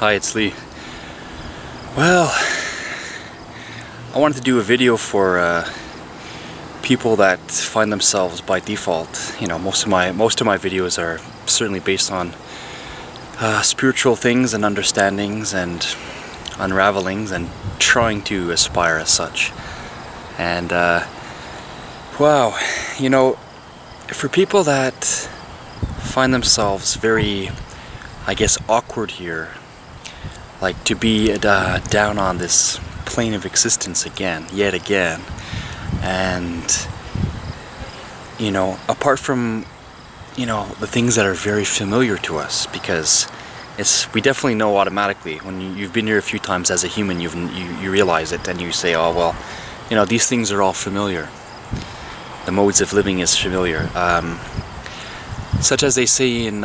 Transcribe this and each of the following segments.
Hi, it's Lee. Well, I wanted to do a video for people that find themselves by default. You know, most of my videos are certainly based on spiritual things and understandings and unravelings and trying to aspire as such. And wow, you know, for people that find themselves very, I guess, awkward here, like to be down on this plane of existence yet again, and you know, apart from, you know, the things that are very familiar to us, because we definitely know automatically when you've been here a few times as a human, you realize it and you say, oh well, you know, these things are all familiar. The modes of living is familiar. Such as they say in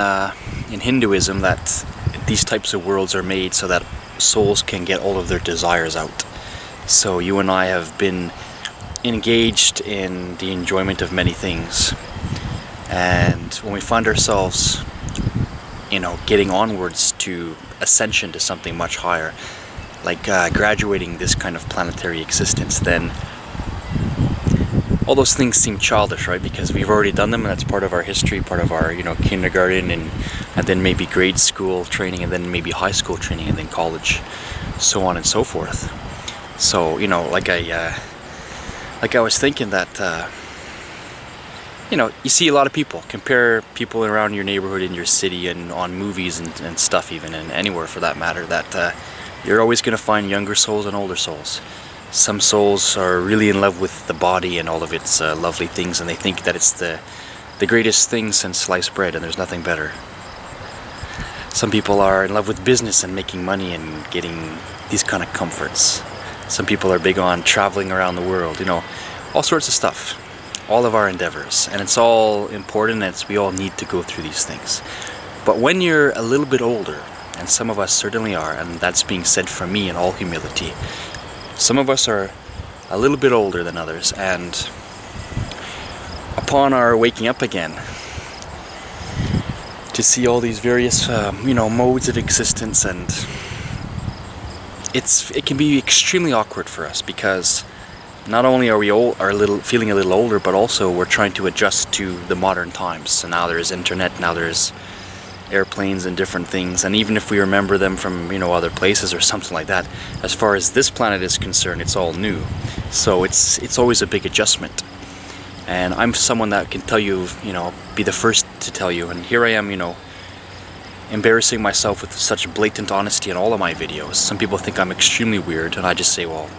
Hinduism that these types of worlds are made so that souls can get all of their desires out. So you and I have been engaged in the enjoyment of many things, and when we find ourselves, you know, getting onwards to ascension to something much higher, like graduating this kind of planetary existence, then all those things seem childish, right? Because we've already done them, and that's part of our history, part of our, you know, kindergarten, and then maybe grade school training, and then maybe high school training, and then college, so on and so forth. So, you know, like I was thinking that, you know, you see a lot of people, compare people around your neighborhood, in your city, and on movies and stuff even, and anywhere for that matter, that you're always going to find younger souls and older souls. Some souls are really in love with the body and all of its lovely things, and they think that it's the greatest thing since sliced bread, and there's nothing better. Some people are in love with business and making money and getting these kind of comforts. Some people are big on traveling around the world, you know, all sorts of stuff. All of our endeavors, and it's all important, and we all need to go through these things. But when you're a little bit older, and some of us certainly are, and that's being said from me in all humility, some of us are a little bit older than others, and upon our waking up again to see all these various you know, modes of existence, and it can be extremely awkward for us, because not only are we feeling a little older, but also we're trying to adjust to the modern times. So now there's internet, now there's airplanes and different things, and even if we remember them from, you know, other places or something like that, as far as this planet is concerned, it's all new. So it's always a big adjustment. And I'm someone that can tell you, you know, be the first to tell you, and here I am, you know, embarrassing myself with such blatant honesty in all of my videos. Some people think I'm extremely weird, and I just say, well,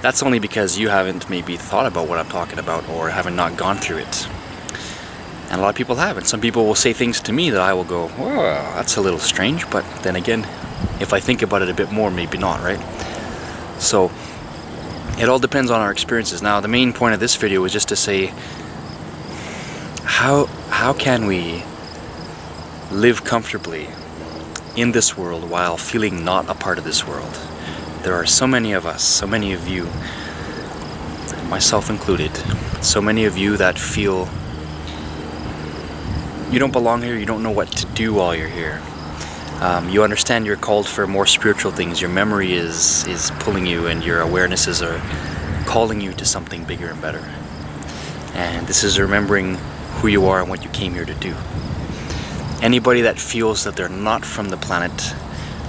that's only because you haven't maybe thought about what I'm talking about, or haven't not gone through it. And a lot of people have, and some people will say things to me that I will go, well, that's a little strange, but then again, if I think about it a bit more, maybe not, right? So it all depends on our experiences. Now, the main point of this video was just to say, how can we live comfortably in this world while feeling not a part of this world? There are so many of us, so many of you, myself included, so many of you that feel you don't belong here, you don't know what to do while you're here. You understand you're called for more spiritual things, your memory is pulling you, and your awarenesses are calling you to something bigger and better. And this is remembering who you are and what you came here to do. Anybody that feels that they're not from the planet,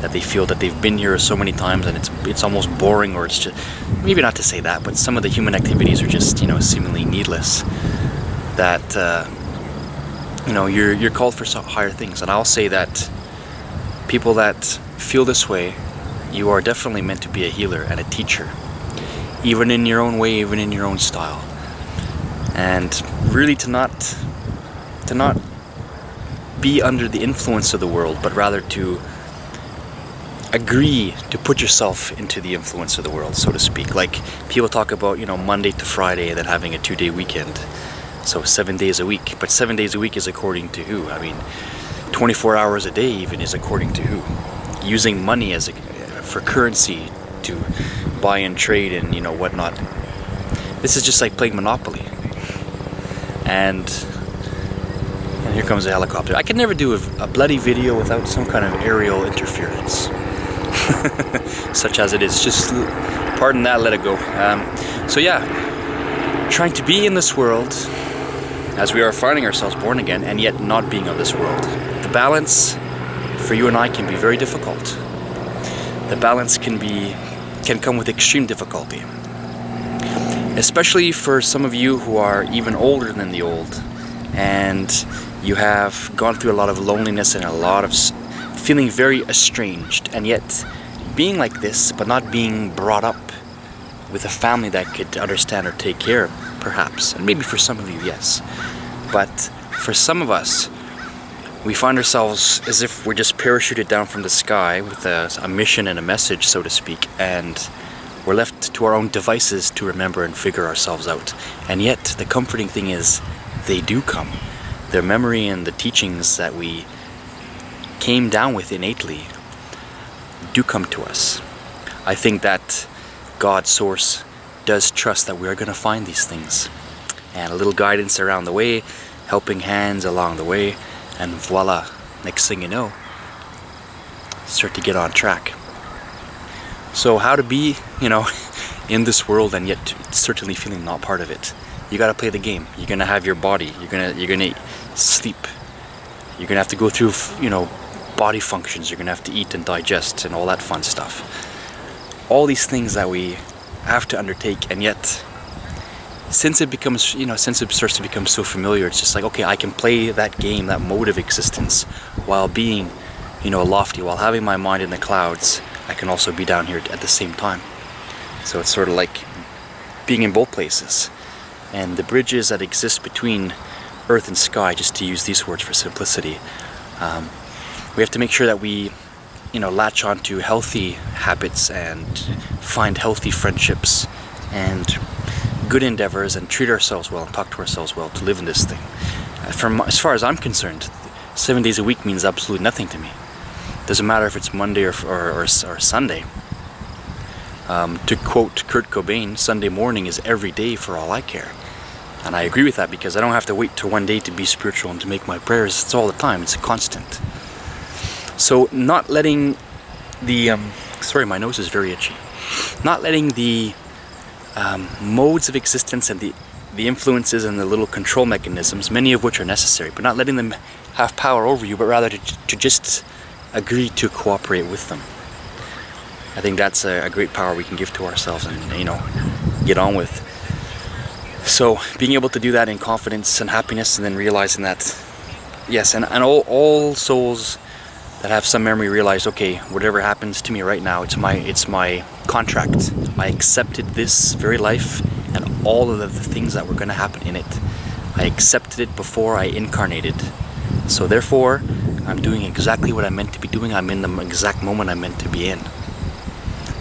that they feel that they've been here so many times and it's almost boring, or it's just, maybe not to say that, but some of the human activities are just, you know, seemingly needless, that you know, you're called for higher things. And I'll say that people that feel this way, you are definitely meant to be a healer and a teacher, even in your own way, even in your own style. And really to not be under the influence of the world, but rather to agree to put yourself into the influence of the world, so to speak. Like people talk about, you know, Monday to Friday, and then having a 2-day weekend. So 7 days a week, but 7 days a week is according to who? I mean, 24 hours a day even is according to who? Using money as for currency to buy and trade and, you know, whatnot. This is just like playing Monopoly. And here comes a helicopter. I could never do a bloody video without some kind of aerial interference. such as it is. Just pardon that, let it go. So yeah, trying to be in this world as we are finding ourselves born again, and yet not being of this world. The balance for you and I can be very difficult. The balance can come with extreme difficulty, especially for some of you who are even older than the old, and you have gone through a lot of loneliness and a lot of feeling very estranged, and yet being like this but not being brought up with a family that could understand or take care, perhaps. And maybe for some of you, yes, but for some of us, we find ourselves as if we're just parachuted down from the sky with a mission and a message, so to speak, and we're left to our own devices to remember and figure ourselves out. And yet the comforting thing is, they do come. Their memory and the teachings that we came down with innately do come to us. I think that God, Source, does trust that we are going to find these things, and a little guidance around the way, helping hands along the way, and voila, next thing you know, start to get on track. So how to be, in this world and yet certainly feeling not part of it. You got to play the game. You're going to have your body. You're going to sleep. You're going to have to go through, body functions. You're going to have to eat and digest and all that fun stuff. All these things that we have to undertake, and yet since it becomes, since it starts to become so familiar, it's just like, okay, I can play that game, that mode of existence, while being, lofty, while having my mind in the clouds. I can also be down here at the same time. So it's sort of like being in both places. And the bridges that exist between earth and sky, just to use these words for simplicity, we have to make sure that we, latch on to healthy habits and find healthy friendships and good endeavors and treat ourselves well and talk to ourselves well to live in this thing. As far as I'm concerned, 7 days a week means absolutely nothing to me. Doesn't matter if it's Monday or Sunday. To quote Kurt Cobain, Sunday morning is every day for all I care. And I agree with that, because I don't have to wait till one day to be spiritual and to make my prayers. It's all the time. It's a constant. So not letting the... sorry, my nose is very itchy. Not letting the modes of existence and the influences and the little control mechanisms, many of which are necessary, but not letting them have power over you, but rather to just agree to cooperate with them. I think that's a great power we can give to ourselves and, get on with. So being able to do that in confidence and happiness, and then realizing that, yes, and all souls that have some memory realize, okay, whatever happens to me right now, it's my contract. I accepted this very life and all of the things that were going to happen in it. I accepted it before I incarnated. So therefore, I'm doing exactly what I'm meant to be doing. I'm in the exact moment I'm meant to be in.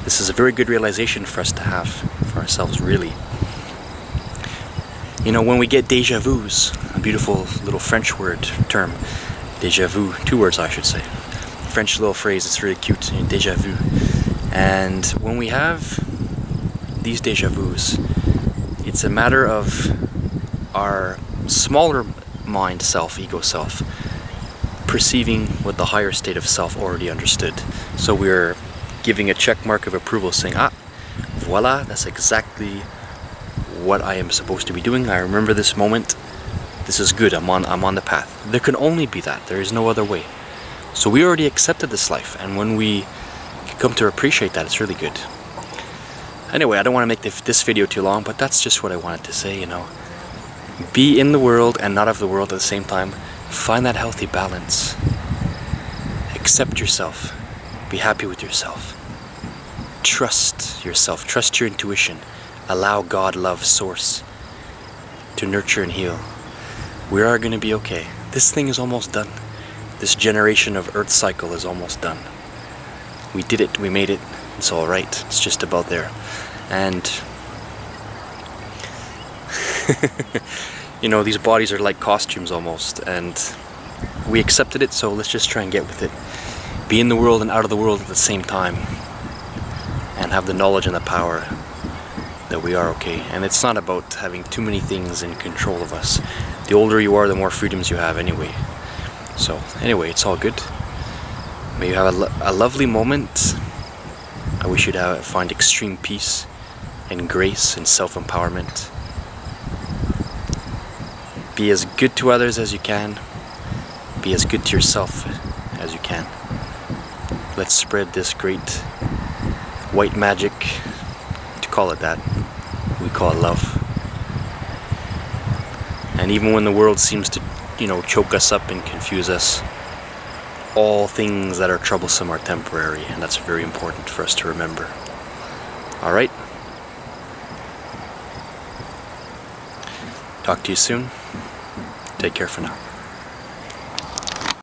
This is a very good realization for us to have for ourselves, really. When we get déjà vus, a beautiful little French word term, déjà vu, 2 words I should say. French little phrase, it's really cute, déjà vu. And when we have these déjà vus, it's a matter of our smaller mind self, ego self, perceiving what the higher state of self already understood. So we're giving a check mark of approval, saying, voila, that's exactly what I am supposed to be doing. I remember this moment. This is good. I'm on the path. There can only be that. There is no other way. So we already accepted this life, and when we come to appreciate that, it's really good. Anyway, I don't want to make this video too long, but that's just what I wanted to say. Be in the world and not of the world at the same time. Find that healthy balance. Accept yourself. Be happy with yourself. Trust yourself. Trust your intuition. Allow God, love, Source to nurture and heal. We are going to be okay. This thing is almost done. This generation of Earth cycle is almost done. We did it. We made it. It's all right. It's just about there. And these bodies are like costumes almost, and we accepted it, so let's just try and get with it. Be in the world and out of the world at the same time, and have the knowledge and the power that we are okay. And it's not about having too many things in control of us. The older you are, the more freedoms you have anyway. So anyway, it's all good. May you have a lovely moment I wish you to find extreme peace and grace and self-empowerment. Be as good to others as you can. Be as good to yourself as you can. Let's spread this great white magic, to call it that. We call it love. And even when the world seems to, choke us up and confuse us, all things that are troublesome are temporary, and that's very important for us to remember. Alright? Talk to you soon. Take care for now.